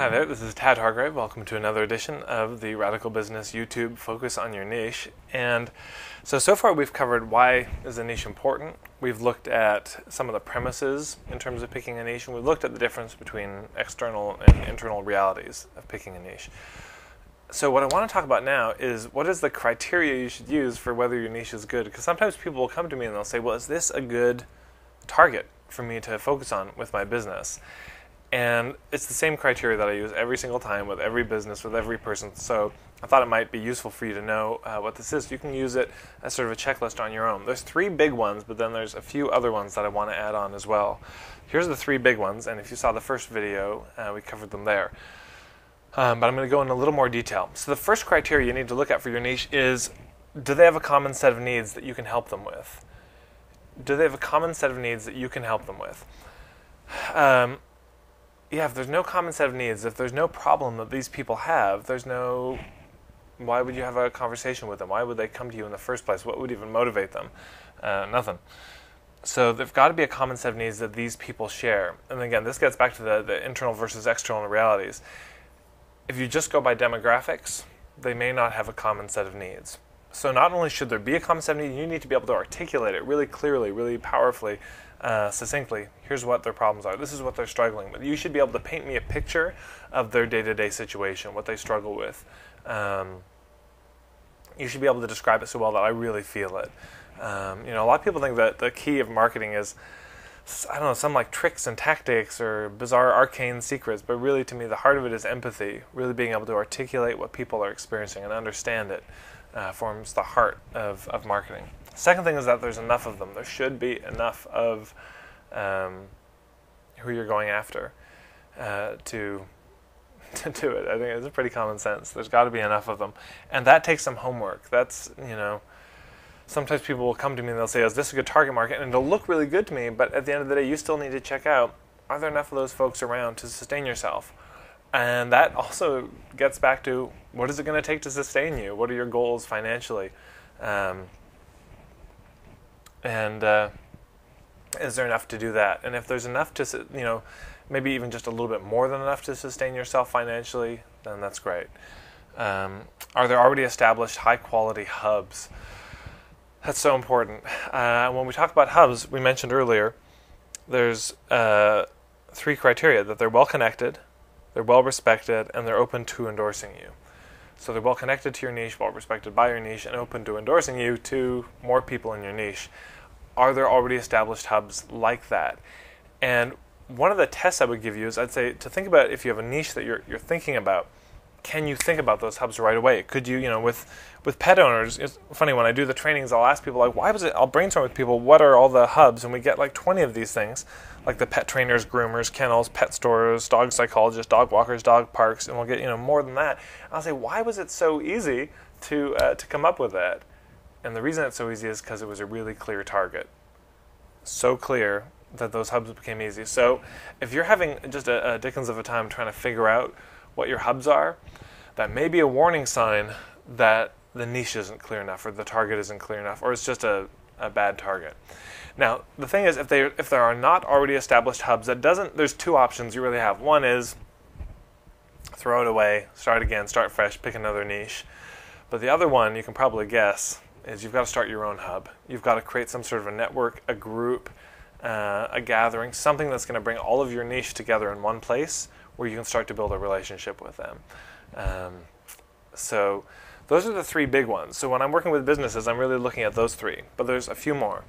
Hi there, this is Tad Hargrave. Welcome to another edition of the Radical Business YouTube Focus on Your Niche. And so far we've covered why is a niche important. We've looked at some of the premises in terms of picking a niche, and we've looked at the difference between external and internal realities of picking a niche. So what I want to talk about now is what is the criteria you should use for whether your niche is good. Because sometimes people will come to me and they'll say, well, is this a good target for me to focus on with my business? And it's the same criteria that I use every single time with every business, with every person. So I thought it might be useful for you to know what this is. You can use it as sort of a checklist on your own. There's three big ones, but then there's a few other ones that I want to add on as well. Here's the three big ones, and if you saw the first video, we covered them there. But I'm going to go into a little more detail. So the first criteria you need to look at for your niche is, do they have a common set of needs that you can help them with? Do they have a common set of needs that you can help them with? Yeah, if there's no common set of needs, if there's no problem that these people have, why would you have a conversation with them? Why would they come to you in the first place? What would even motivate them? Nothing. So there've got to be a common set of needs that these people share. And again, this gets back to the internal versus external realities. If you just go by demographics, they may not have a common set of needs. So not only should there be a common set of needs, you need to be able to articulate it really clearly, really powerfully, succinctly. Here's what their problems are. This is what they're struggling with. You should be able to paint me a picture of their day-to-day situation, what they struggle with. You should be able to describe it so well that I really feel it. A lot of people think that the key of marketing is, I don't know, some like tricks and tactics or bizarre arcane secrets, but really to me the heart of it is empathy, really being able to articulate what people are experiencing and understand it. Forms the heart of marketing. Second thing is that there's enough of them. There should be enough of who you're going after to do it. I think it's a pretty common sense. There's got to be enough of them. And that takes some homework. That's, sometimes people will come to me and they'll say, is this a good target market? And it'll look really good to me, but at the end of the day, you still need to check out, are there enough of those folks around to sustain yourself? And that also gets back to, what is it going to take to sustain you? What are your goals financially? Is there enough to do that? And if there's enough to, maybe even just a little bit more than enough to sustain yourself financially, then that's great. Are there already established high-quality hubs? That's so important. When we talk about hubs, we mentioned earlier, there's three criteria: that they're well-connected, they're well-respected, and they're open to endorsing you. So they're well-connected to your niche, well-respected by your niche, and open to endorsing you to more people in your niche. Are there already established hubs like that? And one of the tests I would give you is, I'd say, to think about if you have a niche that you're thinking about, can you think about those hubs right away? Could you, with pet owners, it's funny, when I do the trainings, I'll ask people, I'll brainstorm with people, what are all the hubs? And we get like 20 of these things, like the pet trainers, groomers, kennels, pet stores, dog psychologists, dog walkers, dog parks, and we'll get, more than that. And I'll say, why was it so easy to come up with that? And the reason it's so easy is because it was a really clear target. So clear that those hubs became easy. So if you're having just a dickens of a time trying to figure out what your hubs are, that may be a warning sign that the niche isn't clear enough, or the target isn't clear enough, or it's just a bad target. Now, the thing is, if there are not already established hubs, there's two options you really have. One is throw it away, start again, start fresh, pick another niche. But the other one, you can probably guess, is you've got to start your own hub. You've got to create some sort of a network, a group, a gathering, something that's going to bring all of your niche together in one place where you can start to build a relationship with them. So those are the three big ones. So when I'm working with businesses, I'm really looking at those three. But there's a few more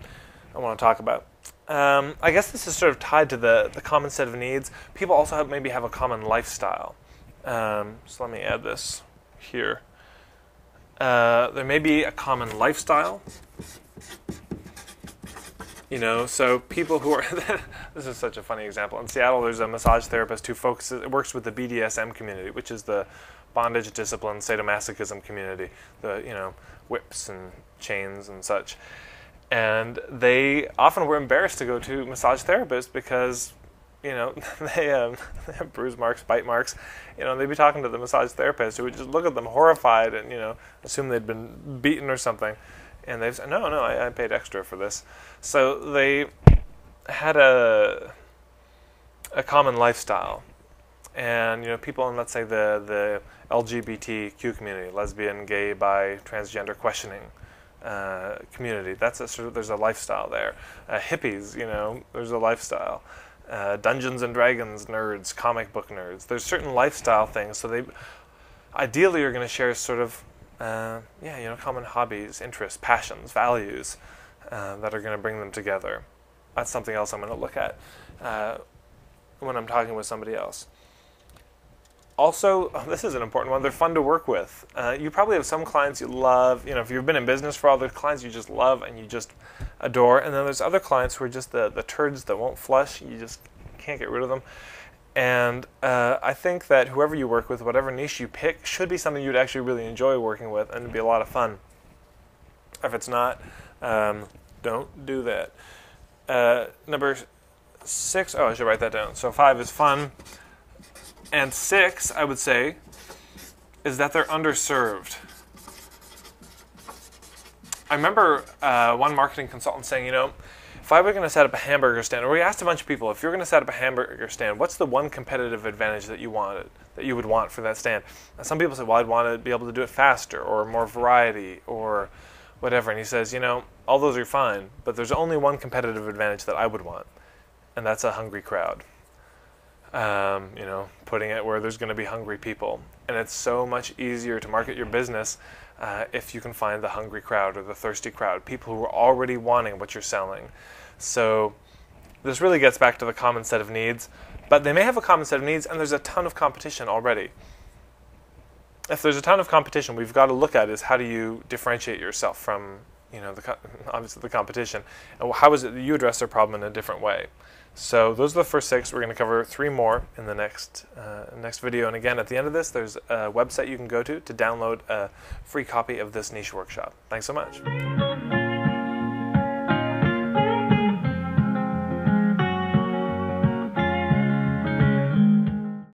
I want to talk about. I guess this is sort of tied to the common set of needs. People also maybe have a common lifestyle. So let me add this here. There may be a common lifestyle. So people who are, this is such a funny example. In Seattle, there's a massage therapist who works with the BDSM community, which is the bondage, discipline, sadomasochism community, the, whips and chains and such. And they often were embarrassed to go to massage therapists because, they have bruise marks, bite marks. They'd be talking to the massage therapist who would just look at them horrified and, assume they'd been beaten or something. And they've said, no, I paid extra for this. So they had a common lifestyle. And people in, let's say, the LGBTQ community, lesbian, gay, bi, transgender questioning community. That's there's a lifestyle there. Hippies, there's a lifestyle. Dungeons and Dragons nerds, comic book nerds. There's certain lifestyle things. So they ideally are going to share sort of common hobbies, interests, passions, values that are going to bring them together. That's something else I'm going to look at when I'm talking with somebody else. Also, this is an important one, they're fun to work with. You probably have some clients you love, if you've been in business for all, the clients you just love and you just adore, and then there's other clients who are just the turds that won't flush, you just can't get rid of them. And I think that whoever you work with, whatever niche you pick, should be something you'd actually really enjoy working with and it'd be a lot of fun. If it's not, don't do that. Number 6, I should write that down. So 5 is fun. And 6, I would say, is that they're underserved. I remember one marketing consultant saying, if I were going to set up a hamburger stand, or we asked a bunch of people, if you're going to set up a hamburger stand, what's the one competitive advantage that you would want for that stand? And some people said, well, I'd want to be able to do it faster, or more variety, or whatever. And he says, all those are fine, but there's only one competitive advantage that I would want, and that's a hungry crowd. Putting it where there's going to be hungry people. And it's so much easier to market your business if you can find the hungry crowd or the thirsty crowd, people who are already wanting what you're selling. So this really gets back to the common set of needs, but they may have a common set of needs and there's a ton of competition already. If there's a ton of competition, we've got to look at is how do you differentiate yourself from obviously the competition, and how is it that you address their problem in a different way. So those are the first 6. We're going to cover 3 more in the next video. And again, at the end of this, there's a website you can go to download a free copy of this niche workshop. Thanks so much.